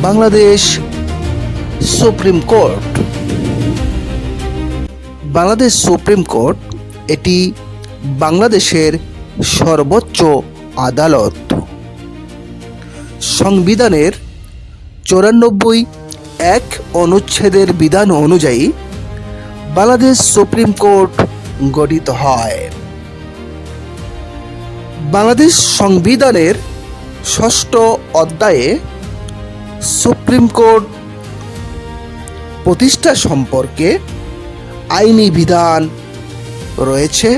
Bangladesh supreme court. Bangladesh supreme court এটি বাংলাদেশের সর্বোচ্চ আদালত। সংবিধানের 94(1) অনুচ্ছেদের বিধান অনুযায়ী বাংলাদেশ সুপ্রিম কোর্ট গঠিত হয়। বাংলাদেশ সংবিধানের 6ষ্ঠ অধ্যায়ে সুপ্রিম কোর্ট প্রতিষ্ঠা সম্পর্কে আইনি বিধান রয়েছে।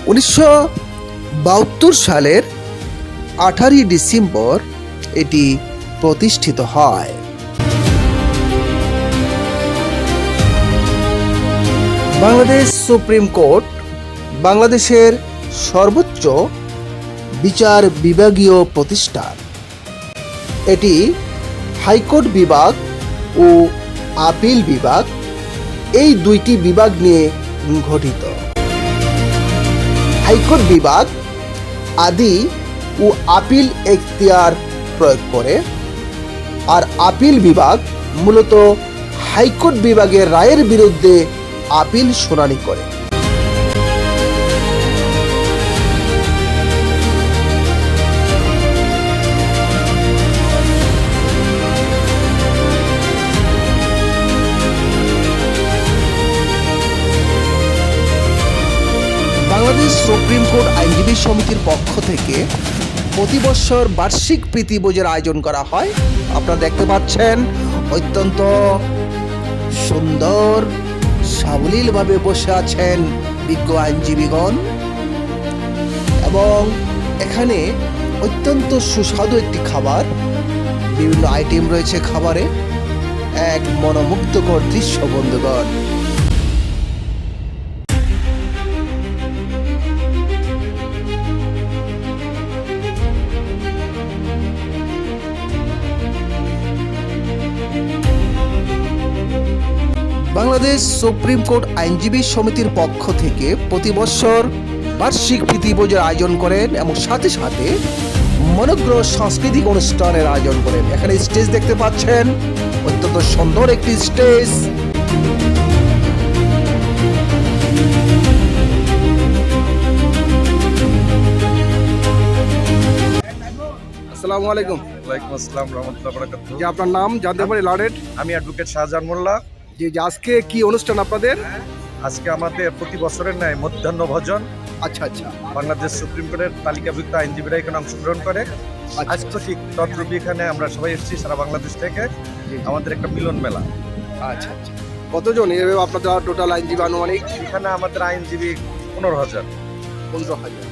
1972 সালের 18 ডিসেম্বর এটি প্রতিষ্ঠিত হয়। বাংলাদেশ সুপ্রিম কোর্ট বাংলাদেশের সর্বোচ্চ বিচার বিভাগীয় প্রতিষ্ঠান। এটি হাইকোর্ট বিভাগ ও আপিল বিভাগ এই দুইটি বিভাগ নিয়ে গঠিত। হাইকোর্ট বিভাগ আদি ও আপিল এখতিয়ার প্রয়োগ করে, আর আপিল বিভাগ মূলত হাইকোর্ট বিভাগের রায়ের বিরুদ্ধে আপিল শুনানি করে। বাংলাদেশ সুপ্রিম কোর্ট আইনজীবী সমিতির পক্ষ থেকে প্রতি বছর বার্ষিক প্রীতিভোজের আয়োজন করা হয়। আপনারা দেখতে পাচ্ছেন অত্যন্ত সুন্দর সাবলীলভাবে বসে আছেন বিজ্ঞ আইনজীবীগণ, এবং এখানে অত্যন্ত সুস্বাদু একটি খাবার, বিভিন্ন আইটেম রয়েছে খাবারে, এক মনোমুগ্ধকর দৃশ্য বন্ধুগণ। বাংলাদেশ সুপ্রিম কোর্ট আইনজীবী সমিতির পক্ষ থেকে প্রতি বছর বার্ষিক প্রীতিভোজের আয়োজন করেন এবং সাথে সাথে মনোজ্ঞ সাংস্কৃতিক অনুষ্ঠানের আয়োজন করেন। এখানে স্টেজ দেখতে পাচ্ছেন, অত্যন্ত সুন্দর একটি স্টেজ। আসসালামু আলাইকুম। ওয়ালাইকুম আসসালাম রহমতুল্লাহ বারাকাতুহু। যে আপনার নাম জানতে পারি? লাডেট। আমি অ্যাডভোকেট শাহজাহান মোল্লা। যে আজকে কি অনুষ্ঠান আপনাদের? আজকে আমাদের প্রতি বছরের ন্যায় মধ্যাহ্ন ভোজন। আচ্ছা আচ্ছা। বাংলাদেশ সুপ্রিম কোর্টের তালিকাভুক্ত আইনজীবীরা এখানে অংশগ্রহণ করে। আজকে ঠিক তদ্রূপ এখানে আমরা সবাই এসেছি সারা বাংলাদেশ থেকে। আমাদের একটা মিলন মেলা। আচ্ছা আচ্ছা। কতজন এভাবে আপনাদের টোটাল আইনজীবী আনুমানিক? এখানে আমাদের আইনজীবী 15,000। 15,000।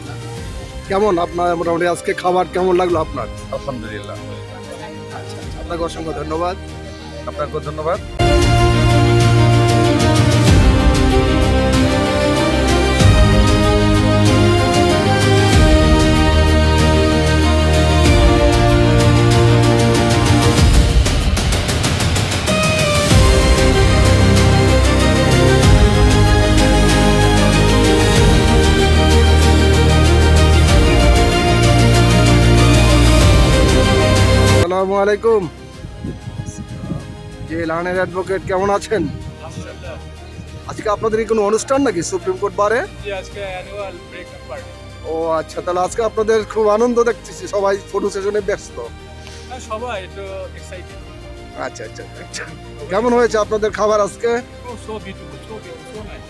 কেমন আপনার মোটামুটি আজকে খাবার কেমন লাগলো আপনার? আলহামদুলিল্লাহ। আচ্ছা, আপনাকে অসংখ্য ধন্যবাদ। আপনাকেও ধন্যবাদ। আসসালামু আলাইকুম। যে লানের অ্যাডভোকেট কেমন আছেন? আজকে আপনাদের কোনো অনুষ্ঠান নাকি সুপ্রিম কোর্ট বারে? আজকে অ্যানুয়াল ব্রেকআপ পার্টি। ও আচ্ছা, তাহলে আজকে আপনাদের খুব আনন্দ দেখতেছি, সবাই ফটো সেশনে ব্যস্ত। সবাই একটু এক্সাইটেড। আচ্ছা আচ্ছা আচ্ছা। কেমন হয়েছে আপনাদের খাবার আজকে? So beautiful, so nice.